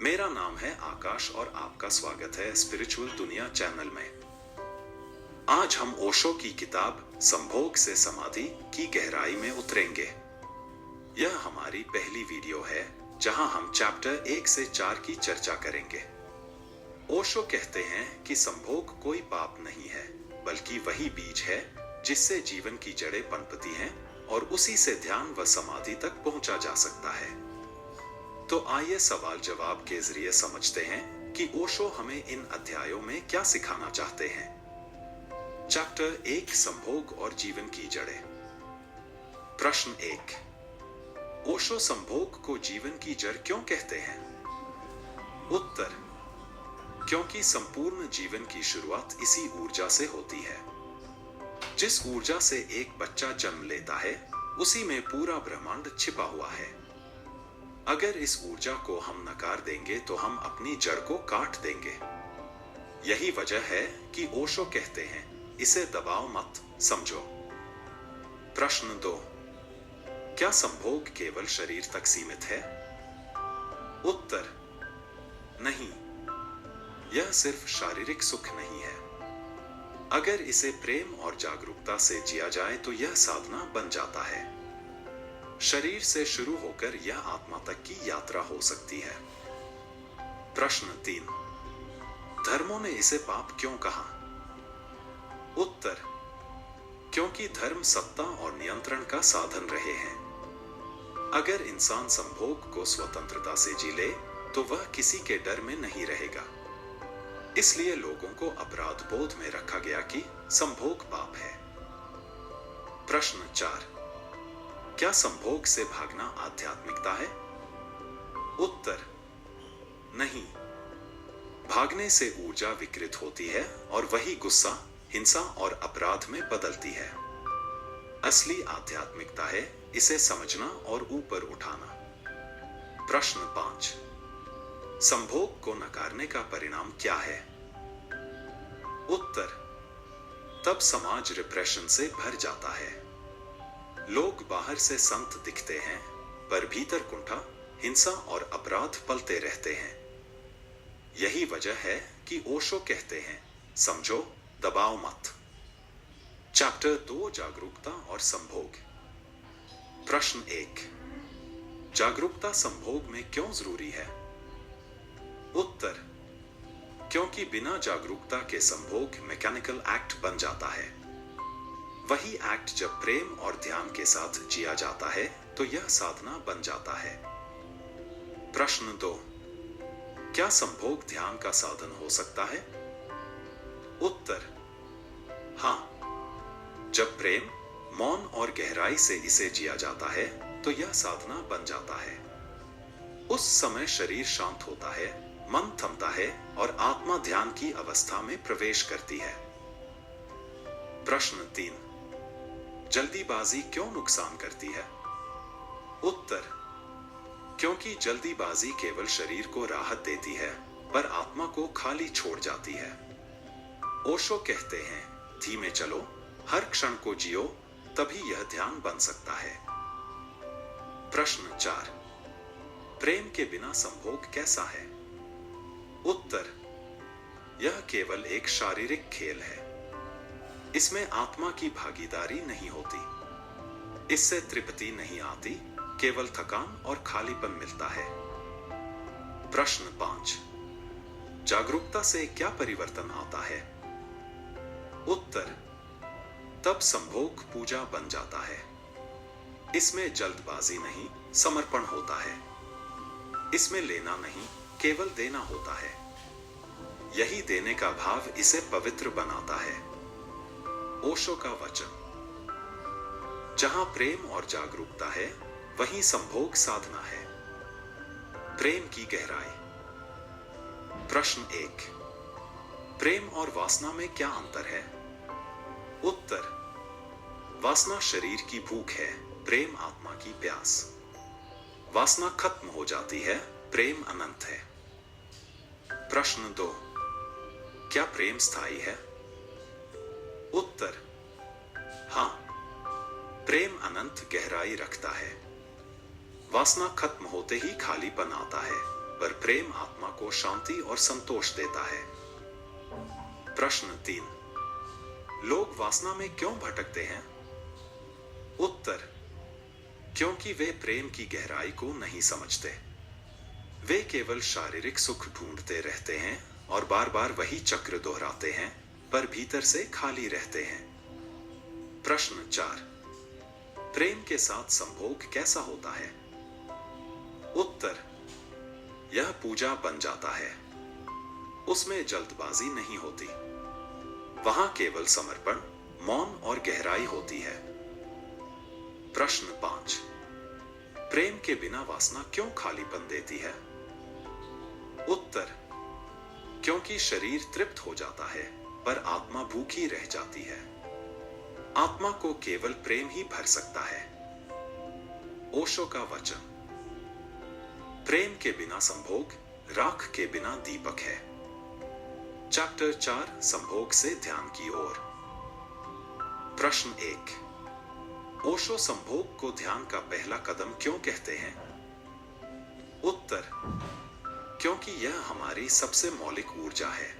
मेरा नाम है आकाश और आपका स्वागत है स्पिरिचुअल दुनिया चैनल में। आज हम ओशो की किताब संभोग से समाधि की गहराई में उतरेंगे। यह हमारी पहली वीडियो है जहां हम चैप्टर 1 से 4 की चर्चा करेंगे। ओशो कहते हैं कि संभोग कोई पाप नहीं है, बल्कि वही बीज है जिससे जीवन की जड़ें पनपती हैं और उसी से ध्यान व समाधि तक पहुंचा जा सकता है। तो आइए सवाल जवाब के जरिए समझते हैं कि ओशो हमें इन अध्यायों में क्या सिखाना चाहते हैं। चैप्टर 1 संभोग और जीवन की जड़ें। प्रश्न 1, ओशो संभोग को जीवन की जड़ क्यों कहते हैं? उत्तर, क्योंकि संपूर्ण जीवन की शुरुआत इसी ऊर्जा से होती है। जिस ऊर्जा से एक बच्चा जन्म लेता है, उसी में पूरा ब्रह्मांड छिपा हुआ है। अगर इस ऊर्जा को हम नकार देंगे तो हम अपनी जड़ को काट देंगे। यही वजह है कि ओशो कहते हैं, इसे दबाओ मत, समझो। प्रश्न 2, क्या संभोग केवल शरीर तक सीमित है? उत्तर, नहीं, यह सिर्फ शारीरिक सुख नहीं है। अगर इसे प्रेम और जागरूकता से जिया जाए तो यह साधना बन जाता है। शरीर से शुरू होकर यह आत्मा तक की यात्रा हो सकती है। प्रश्न 3, धर्मों ने इसे पाप क्यों कहा? उत्तर, क्योंकि धर्म सत्ता और नियंत्रण का साधन रहे हैं। अगर इंसान संभोग को स्वतंत्रता से जी ले तो वह किसी के डर में नहीं रहेगा। इसलिए लोगों को अपराध बोध में रखा गया कि संभोग पाप है। प्रश्न 4, क्या संभोग से भागना आध्यात्मिकता है? उत्तर, नहीं, भागने से ऊर्जा विकृत होती है और वही गुस्सा, हिंसा और अपराध में बदलती है। असली आध्यात्मिकता है इसे समझना और ऊपर उठाना। प्रश्न 5, संभोग को नकारने का परिणाम क्या है? उत्तर, तब समाज रिप्रेशन से भर जाता है। लोग बाहर से संत दिखते हैं, पर भीतर कुंठा, हिंसा और अपराध पलते रहते हैं। यही वजह है कि ओशो कहते हैं, समझो, दबाओ मत। चैप्टर 2 जागरूकता और संभोग। प्रश्न 1, जागरूकता संभोग में क्यों जरूरी है? उत्तर, क्योंकि बिना जागरूकता के संभोग मैकेनिकल एक्ट बन जाता है। वही एक्ट जब प्रेम और ध्यान के साथ जिया जाता है तो यह साधना बन जाता है। प्रश्न 2, क्या संभोग ध्यान का साधन हो सकता है? उत्तर, हाँ, जब प्रेम, मौन और गहराई से इसे जिया जाता है तो यह साधना बन जाता है। उस समय शरीर शांत होता है, मन थमता है और आत्मा ध्यान की अवस्था में प्रवेश करती है। प्रश्न 3, जल्दीबाजी क्यों नुकसान करती है? उत्तर, क्योंकि जल्दीबाजी केवल शरीर को राहत देती है, पर आत्मा को खाली छोड़ जाती है। ओशो कहते हैं, धीमे चलो, हर क्षण को जियो, तभी यह ध्यान बन सकता है। प्रश्न 4, प्रेम के बिना संभोग कैसा है? उत्तर, यह केवल एक शारीरिक खेल है। इसमें आत्मा की भागीदारी नहीं होती। इससे तृप्ति नहीं आती, केवल थकान और खालीपन मिलता है। प्रश्न 5, जागरूकता से क्या परिवर्तन आता है? उत्तर, तब संभोग पूजा बन जाता है। इसमें जल्दबाजी नहीं, समर्पण होता है। इसमें लेना नहीं, केवल देना होता है। यही देने का भाव इसे पवित्र बनाता है। ओशो का वचन, जहां प्रेम और जागरूकता है, वहीं संभोग साधना है। प्रेम की गहराई। प्रश्न 1, प्रेम और वासना में क्या अंतर है? उत्तर, वासना शरीर की भूख है, प्रेम आत्मा की प्यास। वासना खत्म हो जाती है, प्रेम अनंत है। प्रश्न 2, क्या प्रेम स्थायी है? उत्तर, हाँ, प्रेम अनंत गहराई रखता है। वासना खत्म होते ही खालीपन आता है। पर प्रेम आत्मा को शांति और संतोष देता है। प्रश्न 3, लोग वासना में क्यों भटकते हैं? उत्तर, क्योंकि वे प्रेम की गहराई को नहीं समझते। वे केवल शारीरिक सुख ढूंढते रहते हैं और बार बार वही चक्र दोहराते हैं, पर भीतर से खाली रहते हैं। प्रश्न 4, प्रेम के साथ संभोग कैसा होता है? उत्तर, यह पूजा बन जाता है। उसमें जल्दबाजी नहीं होती। वहां केवल समर्पण, मौन और गहराई होती है। प्रश्न 5, प्रेम के बिना वासना क्यों खालीपन देती है? उत्तर, क्योंकि शरीर तृप्त हो जाता है पर आत्मा भूखी रह जाती है। आत्मा को केवल प्रेम ही भर सकता है। ओशो का वचन, प्रेम के बिना संभोग राख के बिना दीपक है। चैप्टर 4, संभोग से ध्यान की ओर। प्रश्न 1, ओशो संभोग को ध्यान का पहला कदम क्यों कहते हैं? उत्तर, क्योंकि यह हमारी सबसे मौलिक ऊर्जा है।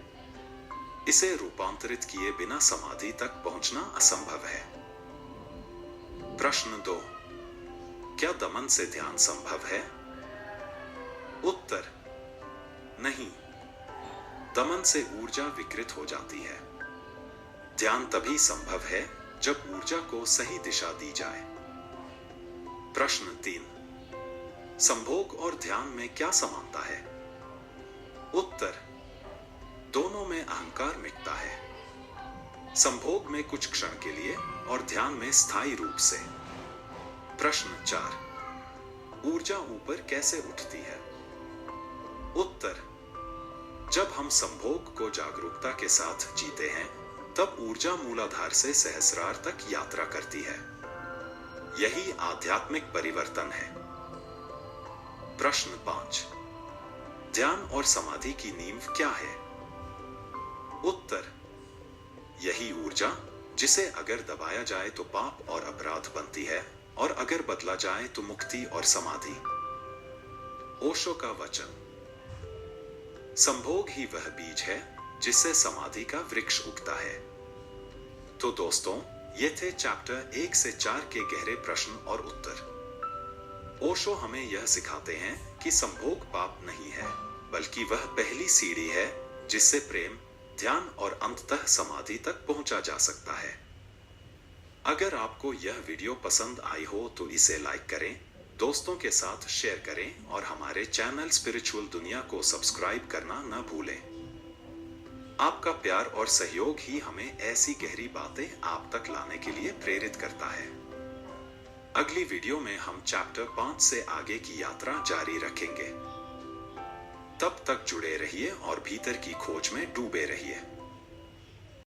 इसे रूपांतरित किए बिना समाधि तक पहुंचना असंभव है। प्रश्न 2, क्या दमन से ध्यान संभव है? उत्तर, नहीं। दमन से ऊर्जा विकृत हो जाती है। ध्यान तभी संभव है जब ऊर्जा को सही दिशा दी जाए। प्रश्न 3, संभोग और ध्यान में क्या समानता है? उत्तर, दोनों में अहंकार मिटता है। संभोग में कुछ क्षण के लिए और ध्यान में स्थायी रूप से। प्रश्न 4, ऊर्जा ऊपर कैसे उठती है? उत्तर, जब हम संभोग को जागरूकता के साथ जीते हैं, तब ऊर्जा मूलाधार से सहस्रार तक यात्रा करती है। यही आध्यात्मिक परिवर्तन है। प्रश्न 5, ध्यान और समाधि की नींव क्या है? उत्तर, यही ऊर्जा जिसे अगर दबाया जाए तो पाप और अपराध बनती है और अगर बदला जाए तो मुक्ति और समाधि। ओशो का वचन, संभोग ही वह बीज है जिससे समाधि का वृक्ष उगता है। तो दोस्तों, ये थे चैप्टर 1 से 4 के गहरे प्रश्न और उत्तर। ओशो हमें यह सिखाते हैं कि संभोग पाप नहीं है, बल्कि वह पहली सीढ़ी है जिससे प्रेम, ध्यान और अंततः समाधि तक पहुंचा जा सकता है। अगर आपको यह वीडियो पसंद आई हो तो इसे लाइक करें, दोस्तों के साथ शेयर करें और हमारे चैनल स्पिरिचुअल दुनिया को सब्सक्राइब करना न भूलें। आपका प्यार और सहयोग ही हमें ऐसी गहरी बातें आप तक लाने के लिए प्रेरित करता है। अगली वीडियो में हम चैप्टर 5 से आगे की यात्रा जारी रखेंगे। तब तक जुड़े रहिए और भीतर की खोज में डूबे रहिए।